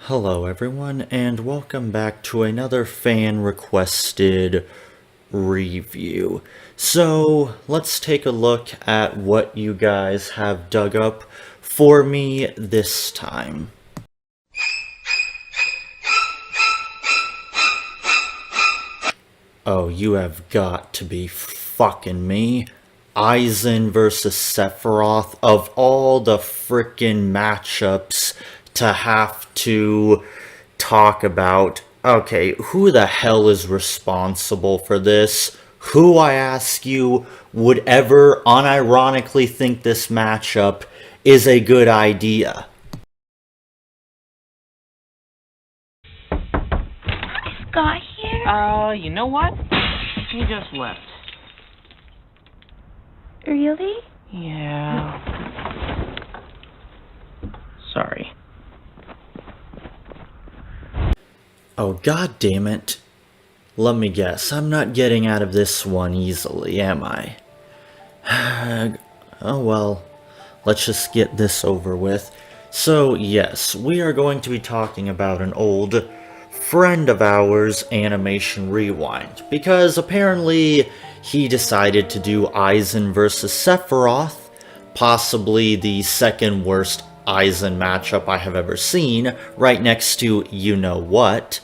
Hello everyone, and welcome back to another fan-requested review. So, let's take a look at what you guys have dug up for me this time. Oh, you have got to be fucking me. Aizen versus Sephiroth, of all the frickin' matchups to have to talk about. Okay, who the hell is responsible for this? Who, I ask you, would ever unironically think this matchup is a good idea? Got here? You know what? He just left. Really? Yeah. Sorry. Oh, god damn it. Let me guess, I'm not getting out of this one easily, am I? Oh well, let's just get this over with. So yes, we are going to be talking about an old friend of ours, Animation Rewind, because apparently he decided to do Aizen versus Sephiroth, possibly the second worst Aizen matchup I have ever seen, right next to you-know-what.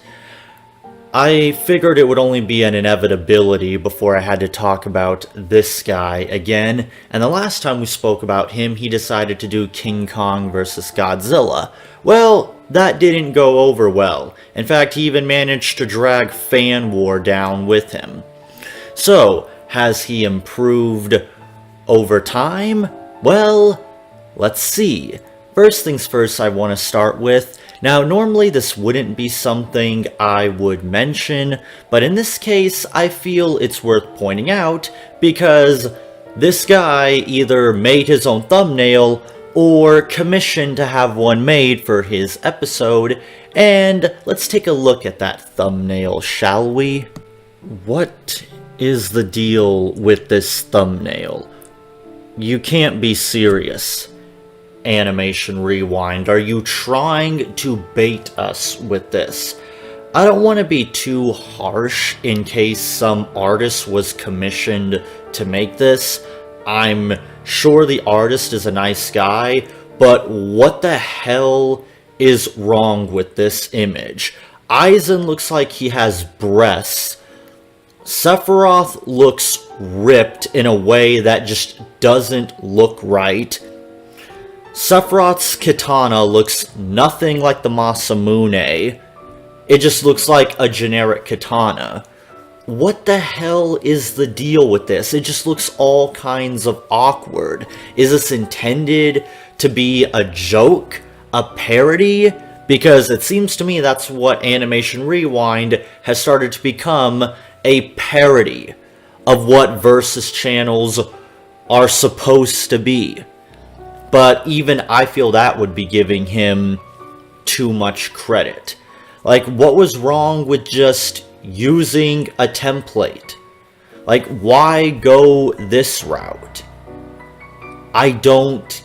I figured it would only be an inevitability before I had to talk about this guy again, and the last time we spoke about him, he decided to do King Kong vs. Godzilla. Well, that didn't go over well. In fact, he even managed to drag Fan War down with him. So, has he improved over time? Well, let's see. First things first, I want to start with, now normally this wouldn't be something I would mention, but in this case I feel it's worth pointing out because this guy either made his own thumbnail or commissioned to have one made for his episode, and let's take a look at that thumbnail, shall we? What is the deal with this thumbnail? You can't be serious. Animation Rewind, are you trying to bait us with this? I don't want to be too harsh in case some artist was commissioned to make this. I'm sure the artist is a nice guy, but what the hell is wrong with this image? Aizen looks like he has breasts. Sephiroth looks ripped in a way that just doesn't look right. Sephiroth's katana looks nothing like the Masamune. It just looks like a generic katana. What the hell is the deal with this? It just looks all kinds of awkward. Is this intended to be a joke? A parody? Because it seems to me that's what Animation Rewind has started to become, a parody of what Versus channels are supposed to be. But even I feel that would be giving him too much credit. Like, what was wrong with just using a template? Like, why go this route? I don't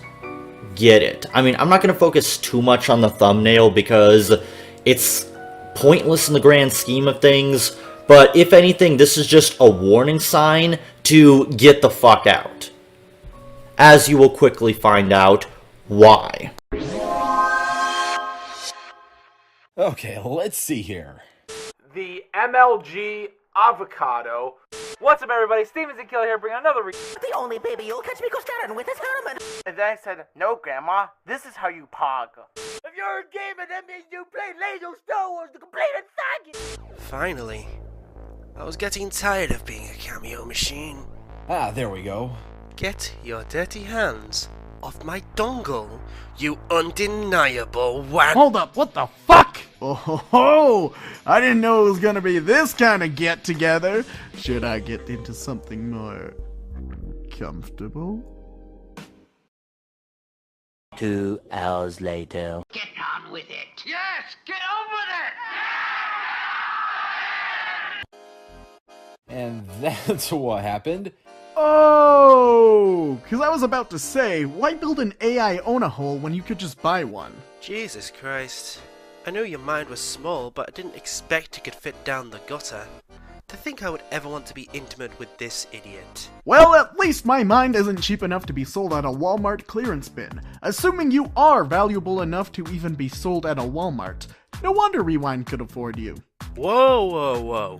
get it. I mean, I'm not going to focus too much on the thumbnail because it's pointless in the grand scheme of things. But if anything, this is just a warning sign to get the fuck out. As you will quickly find out why. Okay, let's see here. The MLG avocado. What's up, everybody? Steven's and Kill here, bringing another The only baby you'll catch me go staring with is Herman. And then I said, no, Grandma, this is how you pog. If you're a gamer, that means you play Lego Star Wars, the complete faggot. Finally. I was getting tired of being a cameo machine. Ah, there we go. Get your dirty hands off my dongle, you undeniable wank. Hold up, what the fuck? Oh ho ho! I didn't know it was gonna be this kind of get together. Should I get into something more comfortable? 2 hours later. Get on with it. Yes! Get on with it! And that's what happened. Oh, because I was about to say, why build an AI Onahole when you could just buy one? Jesus Christ. I knew your mind was small, but I didn't expect you could fit down the gutter. To think I would ever want to be intimate with this idiot. Well, at least my mind isn't cheap enough to be sold at a Walmart clearance bin. Assuming you are valuable enough to even be sold at a Walmart. No wonder Rewind could afford you. Whoa, whoa, whoa.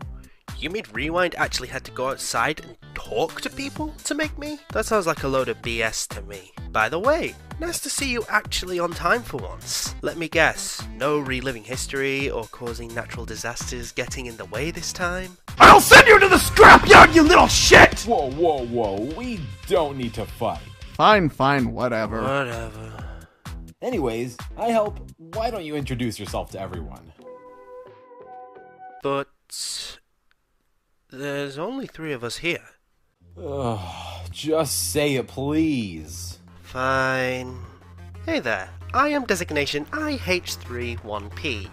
You mean Rewind actually had to go outside and talk to people to make me? That sounds like a load of BS to me. By the way, nice to see you actually on time for once. Let me guess, no reliving history or causing natural disasters getting in the way this time? I'll send you to the scrapyard, you little shit! Whoa, whoa, whoa. We don't need to fight. Fine, whatever. Whatever. Anyways, I help. Why don't you introduce yourself to everyone? But there's only 3 of us here. Just say it, please. Fine. Hey there, I am designation IH31P.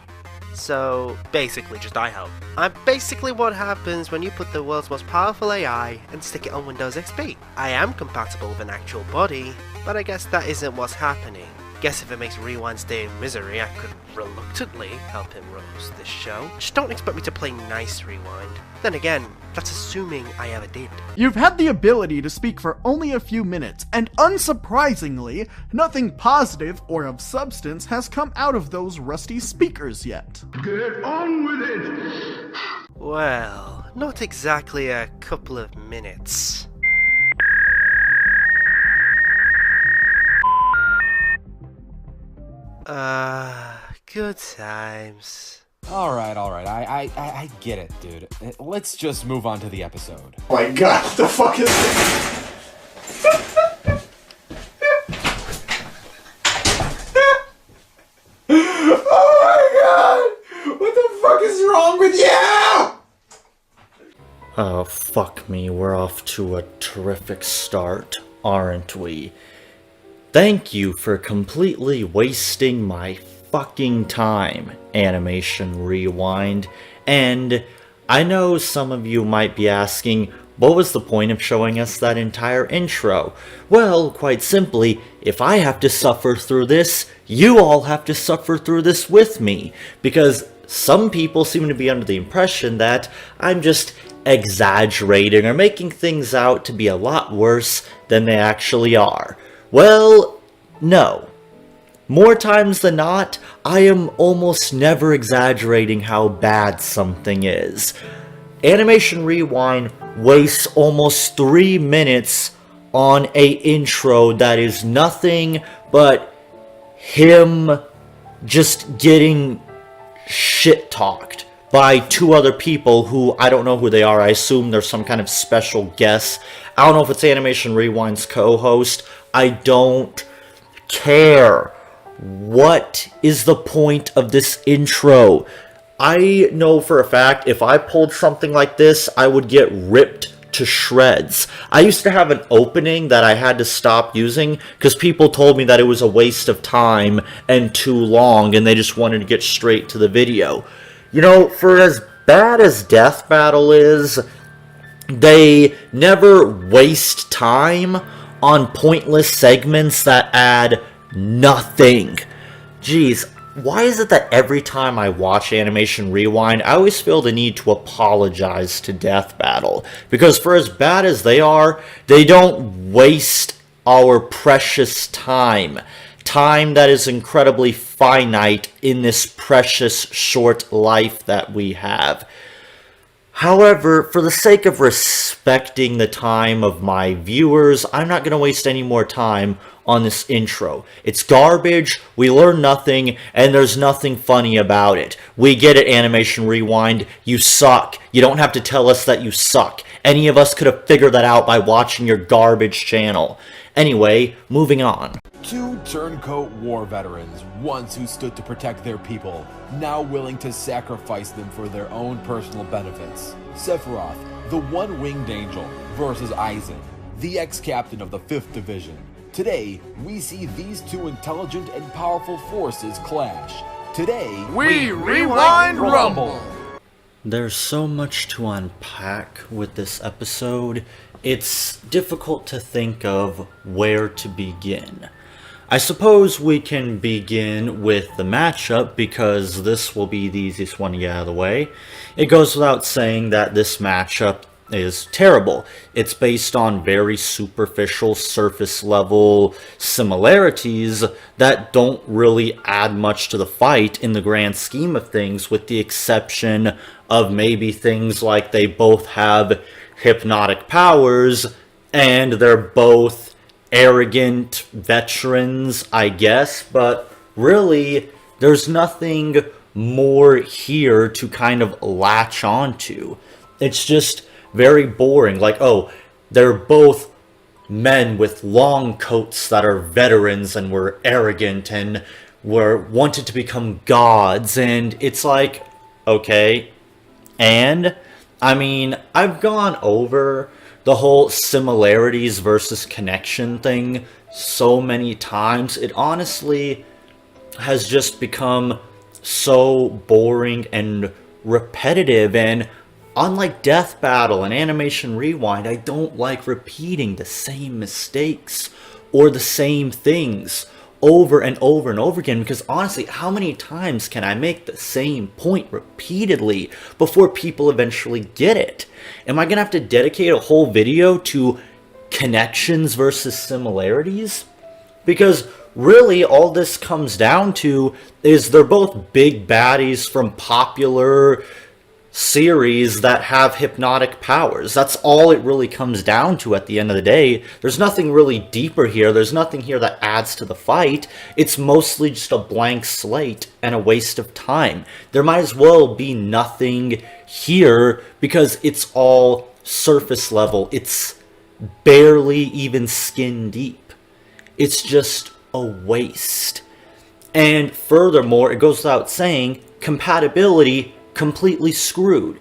So, basically just I help. I'm basically what happens when you put the world's most powerful AI and stick it on Windows XP. I am compatible with an actual body, but I guess that isn't what's happening. Guess if it makes Rewind stay in misery, I could reluctantly help him roast this show. Just don't expect me to play nice Rewind. Then again, that's assuming I ever did. You've had the ability to speak for only a few minutes, and unsurprisingly, nothing positive or of substance has come out of those rusty speakers yet. Get on with it! Well, not exactly a couple of minutes. Good times. Alright, I get it, dude. Let's just move on to the episode. Oh my god, what the fuck is this? Oh my god! What the fuck is wrong with you? Oh, fuck me, we're off to a terrific start, aren't we? Thank you for completely wasting my fucking time, Animation Rewind. And I know some of you might be asking, what was the point of showing us that entire intro? Well, quite simply, if I have to suffer through this, you all have to suffer through this with me. Because some people seem to be under the impression that I'm just exaggerating or making things out to be a lot worse than they actually are. Well, no. More times than not, I am almost never exaggerating how bad something is. Animation Rewind wastes almost 3 minutes on a intro that is nothing but him just getting shit-talked by 2 other people who I don't know who they are. I assume they're some kind of special guests. I don't know if it's Animation Rewind's co-host. I don't care. What is the point of this intro? I know for a fact if I pulled something like this, I would get ripped to shreds. I used to have an opening that I had to stop using because people told me that it was a waste of time and too long and they just wanted to get straight to the video. You know, for as bad as Death Battle is, they never waste time on pointless segments that add nothing. Jeez, why is it that every time I watch Animation Rewind, I always feel the need to apologize to Death Battle? Because for as bad as they are, they don't waste our precious time. Time that is incredibly finite in this precious short life that we have. However, for the sake of respecting the time of my viewers, I'm not going to waste any more time on this intro. It's garbage, we learn nothing, and there's nothing funny about it. We get it, Animation Rewind. You suck. You don't have to tell us that you suck. Any of us could have figured that out by watching your garbage channel. Anyway, moving on. 2 turncoat war veterans, once who stood to protect their people, now willing to sacrifice them for their own personal benefits. Sephiroth, the one-winged angel, versus Aizen, the ex-captain of the 5th Division. Today, we see these 2 intelligent and powerful forces clash. Today, we Rewind Rumble! There's so much to unpack with this episode, it's difficult to think of where to begin. I suppose we can begin with the matchup, because this will be the easiest one to get out of the way. It goes without saying that this matchup is terrible. It's based on very superficial, surface level similarities that don't really add much to the fight in the grand scheme of things, with the exception of maybe things like they both have hypnotic powers and they're both arrogant veterans, I guess, but really, there's nothing more here to kind of latch onto. It's just very boring. Like, oh, they're both men with long coats that are veterans and were arrogant and were wanted to become gods, and it's like, okay, and I mean, I've gone over the whole similarities versus connection thing so many times. It honestly has just become so boring and repetitive, and unlike Death Battle and Animation Rewind, I don't like repeating the same mistakes or the same things over and over and over again, because honestly, how many times can I make the same point repeatedly before people eventually get it? Am I gonna have to dedicate a whole video to connections versus similarities? Because really all this comes down to is they're both big baddies from popular series that have hypnotic powers. That's all it really comes down to at the end of the day. There's nothing really deeper here. There's nothing here that adds to the fight. It's mostly just a blank slate and a waste of time. There might as well be nothing here because it's all surface level. It's barely even skin deep. It's just a waste. And furthermore, it goes without saying, compatibility completely screwed.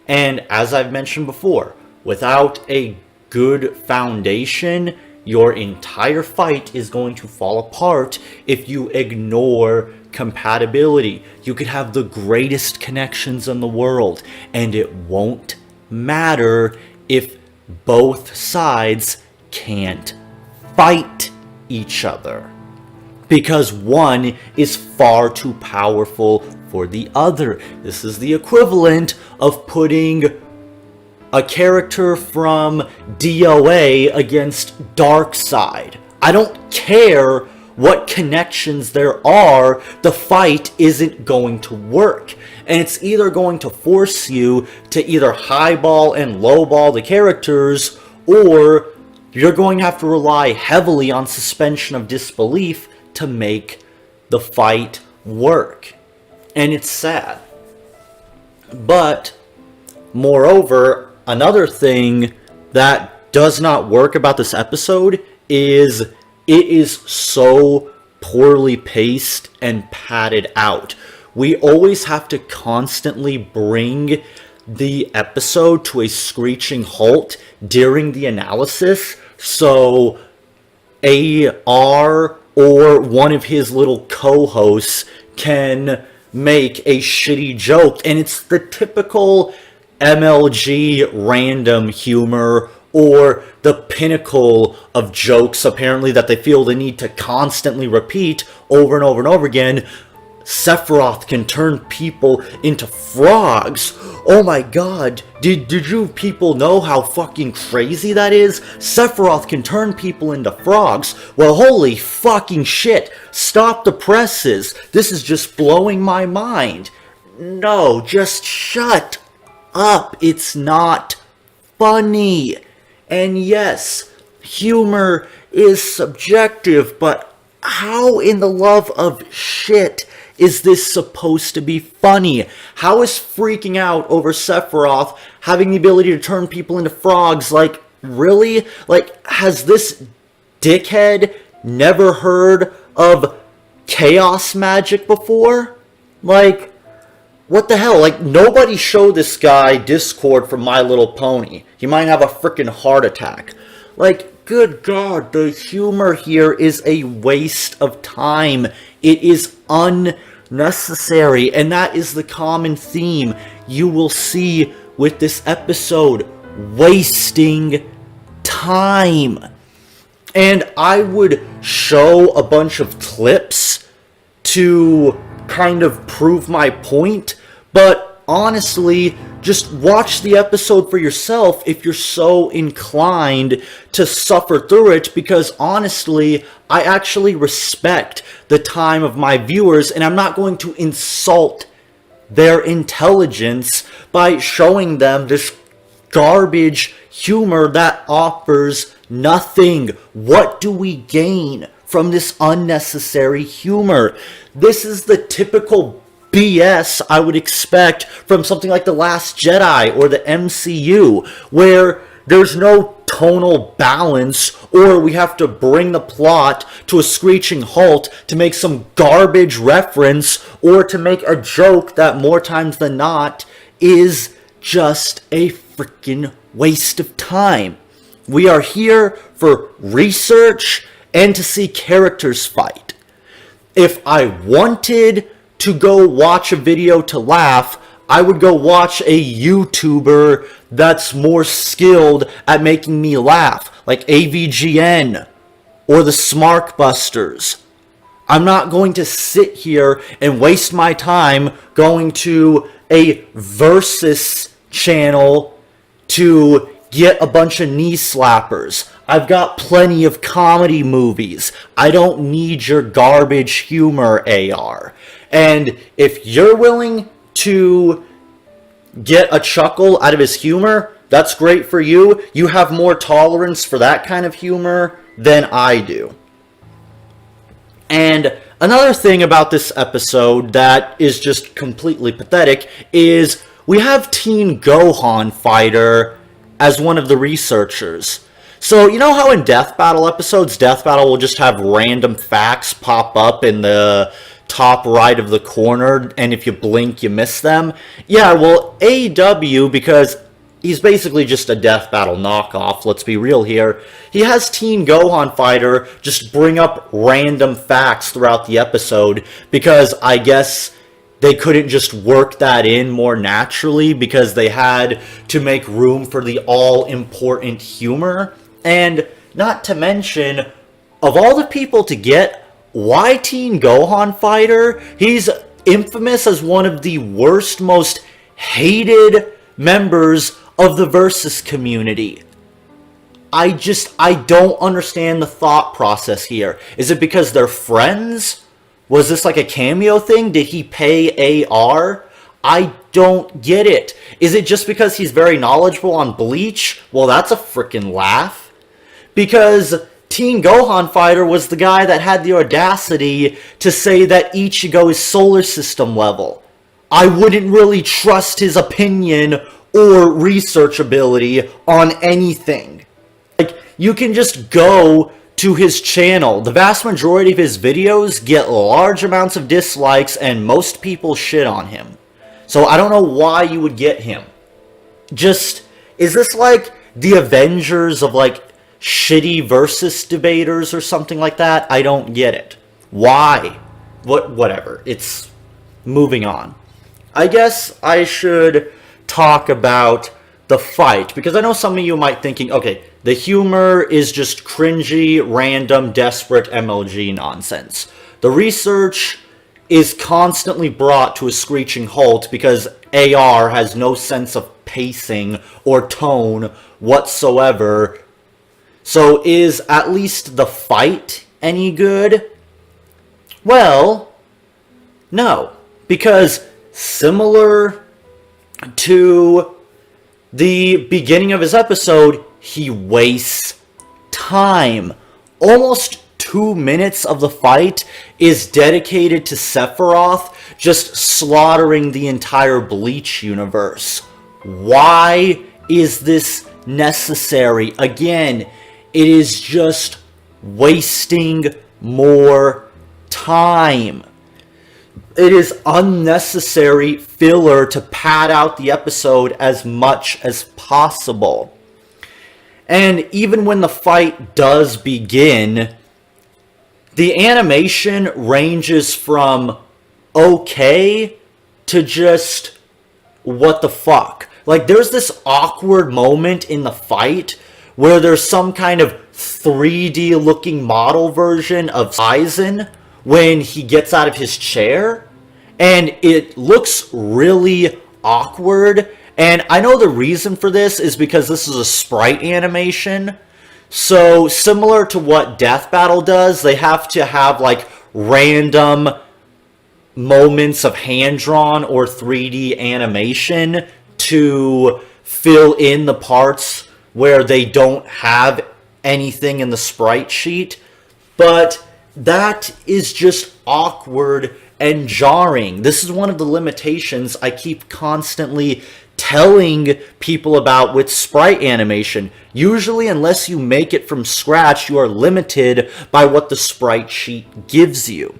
And as I've mentioned before, without a good foundation, your entire fight is going to fall apart if you ignore compatibility. You could have the greatest connections in the world, and it won't matter if both sides can't fight each other, because one is far too powerful for the other. This is the equivalent of putting a character from DOA against Darkseid. I don't care what connections there are, the fight isn't going to work. And it's either going to force you to either highball and lowball the characters, or you're going to have to rely heavily on suspension of disbelief to make the fight work. And it's sad. But, moreover, another thing that does not work about this episode is it is so poorly paced and padded out. We always have to constantly bring the episode to a screeching halt during the analysis, so AR or one of his little co-hosts can make a shitty joke, and it's the typical MLG random humor, or the pinnacle of jokes apparently that they feel the need to constantly repeat over and over and over again. Sephiroth can turn people into frogs. Oh my god, did you people know how fucking crazy that is? Sephiroth can turn people into frogs. Well, holy fucking shit, stop the presses. This is just blowing my mind. No, just shut up. It's not funny. And yes, humor is subjective, but how in the love of shit is this supposed to be funny? How is freaking out over Sephiroth having the ability to turn people into frogs, like, really? Like, has this dickhead never heard of chaos magic before? Like, what the hell? Like, nobody show this guy Discord from My Little Pony. He might have a freaking heart attack. Like, good God, the humor here is a waste of time. It is unnecessary, and that is the common theme you will see with this episode. Wasting time. And I would show a bunch of clips to kind of prove my point, but honestly, just watch the episode for yourself if you're so inclined to suffer through it, because honestly, I actually respect the time of my viewers, and I'm not going to insult their intelligence by showing them this garbage humor that offers nothing. What do we gain from this unnecessary humor? This is the typical BS I would expect from something like The Last Jedi or the MCU, where there's no tonal balance, or we have to bring the plot to a screeching halt to make some garbage reference, or to make a joke that more times than not is just a freaking waste of time. We are here for research and to see characters fight. If I wanted to go watch a video to laugh, I would go watch a YouTuber that's more skilled at making me laugh, like AVGN or the Smarkbusters. I'm not going to sit here and waste my time going to a Versus channel to get a bunch of knee slappers. I've got plenty of comedy movies. I don't need your garbage humor, AR. And if you're willing to get a chuckle out of his humor, that's great for you. You have more tolerance for that kind of humor than I do. And another thing about this episode that is just completely pathetic is we have Teen Gohan Fighter as one of the researchers. So, you know how in Death Battle episodes, Death Battle will just have random facts pop up in the top right of the corner, and if you blink, you miss them? Yeah, well, AW, because he's basically just a Death Battle knockoff, let's be real here, he has Teen Gohan Fighter just bring up random facts throughout the episode, because I guess they couldn't just work that in more naturally, because they had to make room for the all-important humor. And not to mention, of all the people to get, why Teen Gohan Fighter? He's infamous as one of the worst, most hated members of the Versus community. I don't understand the thought process here. Is it because they're friends? Was this like a cameo thing? Did he pay AR? I don't get it. Is it just because he's very knowledgeable on Bleach? Well, that's a freaking laugh. Because Teen Gohan Fighter was the guy that had the audacity to say that Ichigo is solar system level. I wouldn't really trust his opinion or research ability on anything. Like, you can just go to his channel. The vast majority of his videos get large amounts of dislikes, and most people shit on him. So I don't know why you would get him. Just, is this like the Avengers of like shitty Versus debaters or something like that? I don't get it. Why? Whatever. It's moving on. I guess I should talk about the fight, because I know some of you might thinking, okay, the humor is just cringy, random, desperate MLG nonsense. The research is constantly brought to a screeching halt because AR has no sense of pacing or tone whatsoever. So is at least the fight any good? Well, no. Because similar to the beginning of his episode, he wastes time. Almost 2 minutes of the fight is dedicated to Sephiroth just slaughtering the entire Bleach universe. Why is this necessary? Again, it is just wasting more time. It is unnecessary filler to pad out the episode as much as possible. And even when the fight does begin, the animation ranges from okay to just what the fuck. Like, there's this awkward moment in the fight where there's some kind of 3D looking model version of Aizen when he gets out of his chair, and it looks really awkward. And I know the reason for this is because this is a sprite animation. So similar to what Death Battle does, they have to have like random moments of hand-drawn or 3D animation to fill in the parts where they don't have anything in the sprite sheet. But that is just awkward and jarring. This is one of the limitations I keep constantly telling people about with sprite animation. Usually, unless you make it from scratch, you are limited by what the sprite sheet gives you.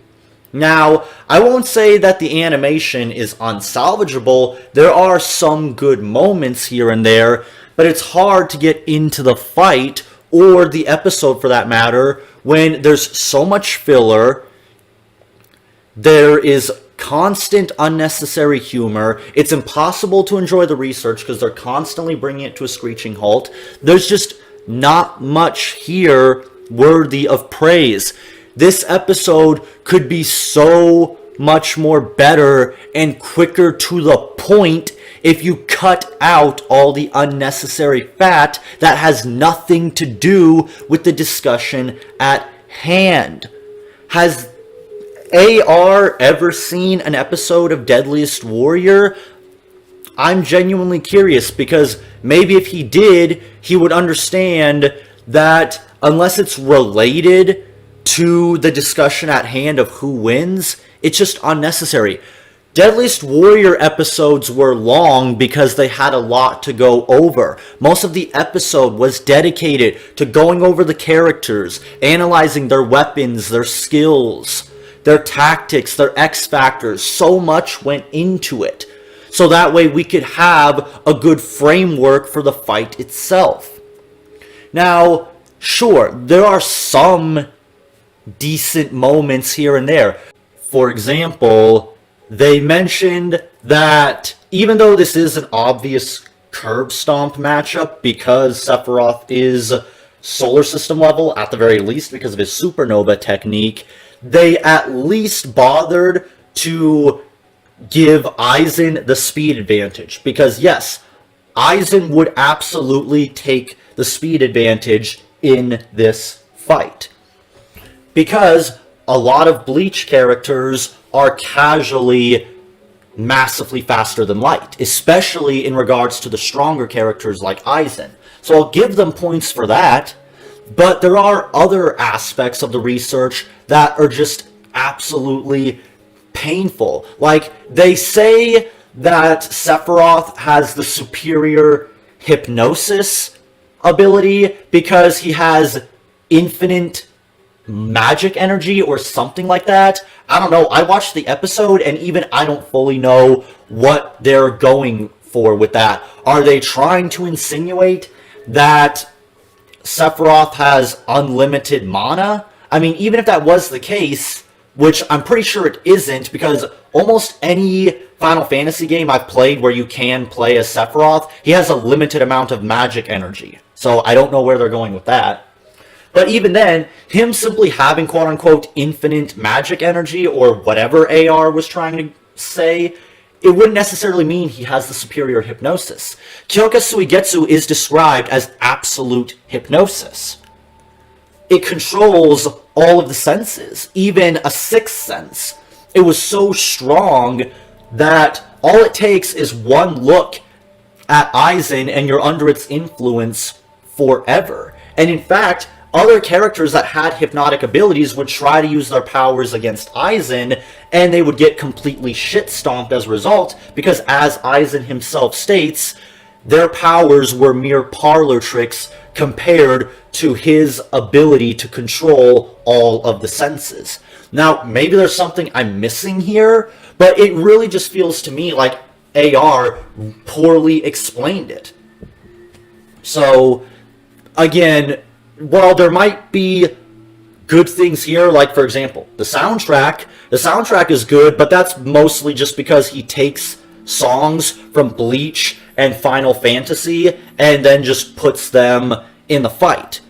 Now, I won't say that the animation is unsalvageable. There are some good moments here and there, but it's hard to get into the fight, or the episode for that matter, when there's so much filler. There is constant unnecessary humor. It's impossible to enjoy the research because they're constantly bringing it to a screeching halt. There's just not much here worthy of praise. This episode could be so much more better and quicker to the point if you cut out all the unnecessary fat that has nothing to do with the discussion at hand. Has AR ever seen an episode of Deadliest Warrior? I'm genuinely curious, because maybe if he did, he would understand that unless it's related to the discussion at hand of who wins, it's just unnecessary. Deadliest Warrior episodes were long because they had a lot to go over. Most of the episode was dedicated to going over the characters, analyzing their weapons, their skills, their tactics, their X factors. So much went into it. So that way we could have a good framework for the fight itself. Now, sure, there are some decent moments here and there. For example, they mentioned that even though this is an obvious curb stomp matchup, because Sephiroth is solar system level, at the very least because of his supernova technique, they at least bothered to give Aizen the speed advantage. Because yes, Aizen would absolutely take the speed advantage in this fight. Because a lot of Bleach characters are casually massively faster than light, especially in regards to the stronger characters like Aizen. So I'll give them points for that, but there are other aspects of the research that are just absolutely painful. Like, they say that Sephiroth has the superior hypnosis ability because he has infinite magic energy or something like that. I don't know. I watched the episode and even I don't fully know what they're going for with that. Are they trying to insinuate that Sephiroth has unlimited mana? I mean, even if that was the case, which I'm pretty sure it isn't, because almost any Final Fantasy game I've played where you can play as Sephiroth, he has a limited amount of magic energy. So I don't know where they're going with that. But even then, him simply having quote-unquote infinite magic energy, or whatever AR was trying to say, it wouldn't necessarily mean he has the superior hypnosis. Kyoka Suigetsu is described as absolute hypnosis. It controls all of the senses, even a sixth sense. It was so strong that all it takes is one look at Aizen and you're under its influence forever. And in fact, other characters that had hypnotic abilities would try to use their powers against Aizen, and they would get completely shit-stomped as a result, because as Aizen himself states, their powers were mere parlor tricks compared to his ability to control all of the senses. Now, maybe there's something I'm missing here, but it really just feels to me like AR poorly explained it. So, again, while there might be good things here, like, for example, the soundtrack is good, but that's mostly just because he takes songs from Bleach and Final Fantasy and then just puts them in the fight.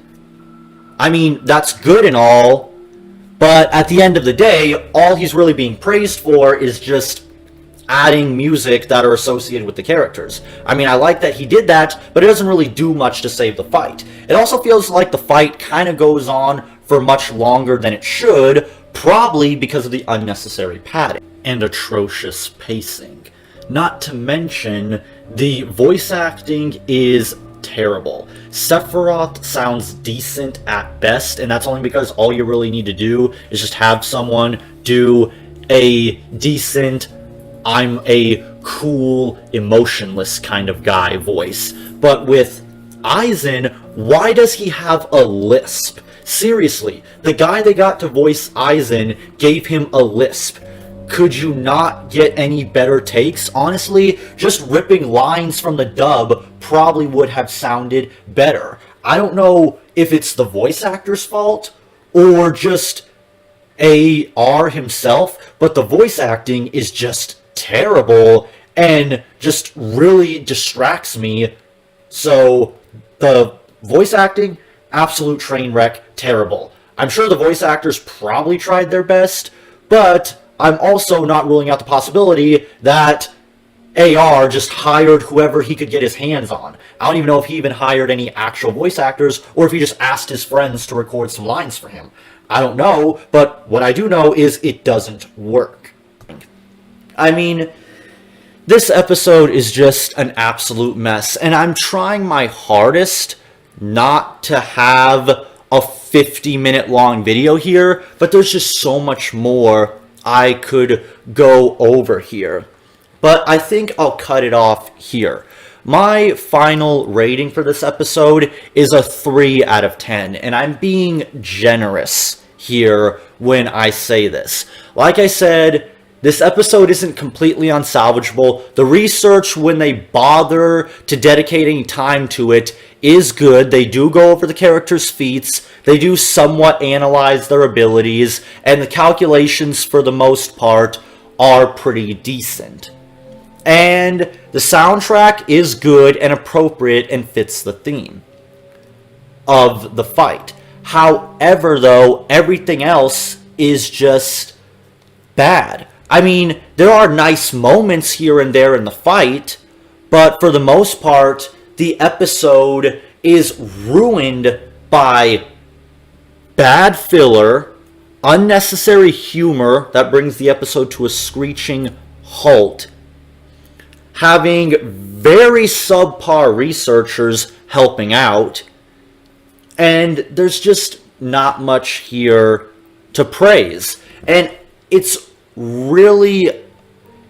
I mean, that's good and all, but at the end of the day, all he's really being praised for is just adding music that are associated with the characters. I mean, I like that he did that, but it doesn't really do much to save the fight. It also feels like the fight kind of goes on for much longer than it should, probably because of the unnecessary padding and atrocious pacing. Not to mention, the voice acting is terrible. Sephiroth sounds decent at best, and that's only because all you really need to do is just have someone do a decent, I'm a cool, emotionless kind of guy voice. But with Aizen, why does he have a lisp? Seriously, the guy they got to voice Aizen gave him a lisp. Could you not get any better takes? Honestly, just ripping lines from the dub probably would have sounded better. I don't know if it's the voice actor's fault or just AR himself, but the voice acting is just terrible and just really distracts me. So the voice acting, absolute train wreck, terrible. I'm sure the voice actors probably tried their best, but I'm also not ruling out the possibility that AR just hired whoever he could get his hands on. I don't even know if he even hired any actual voice actors or if he just asked his friends to record some lines for him. I don't know, but what I do know is it doesn't work. I mean, this episode is just an absolute mess, and I'm trying my hardest not to have a 50-minute long video here, but there's just so much more I could go over here. But I think I'll cut it off here. My final rating for this episode is a 3 out of 10, and I'm being generous here when I say this. Like I said, this episode isn't completely unsalvageable. The research, when they bother to dedicate any time to it, is good. They do go over the characters' feats. They do somewhat analyze their abilities. And the calculations, for the most part, are pretty decent. And the soundtrack is good and appropriate and fits the theme of the fight. However, though, everything else is just bad. I mean, there are nice moments here and there in the fight, but for the most part, the episode is ruined by bad filler, unnecessary humor that brings the episode to a screeching halt, having very subpar researchers helping out, and there's just not much here to praise. And it's really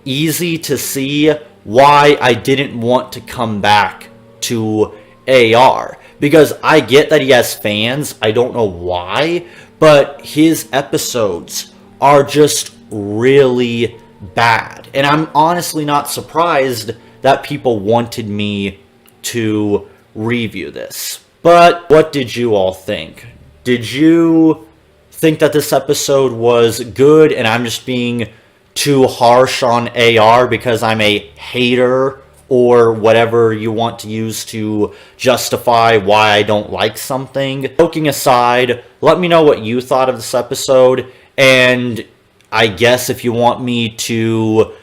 easy to see why I didn't want to come back to AR. Because I get that he has fans, I don't know why, but his episodes are just really bad. And I'm honestly not surprised that people wanted me to review this. But what did you all think? Did you think that this episode was good and I'm just being too harsh on AR because I'm a hater or whatever you want to use to justify why I don't like something? Joking aside, let me know what you thought of this episode, and I guess if you want me to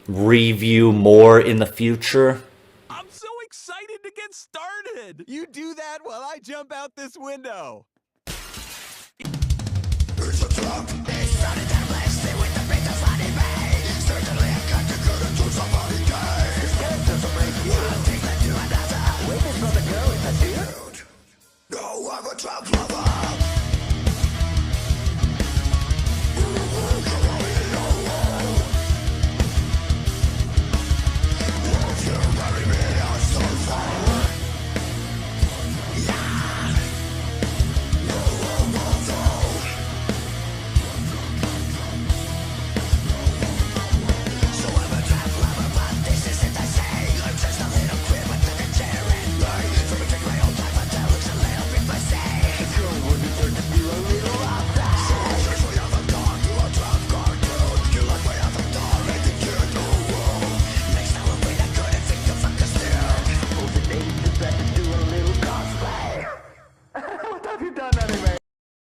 review more in the future. I'm so excited to get started! You do that while I jump out this window! It's a trap!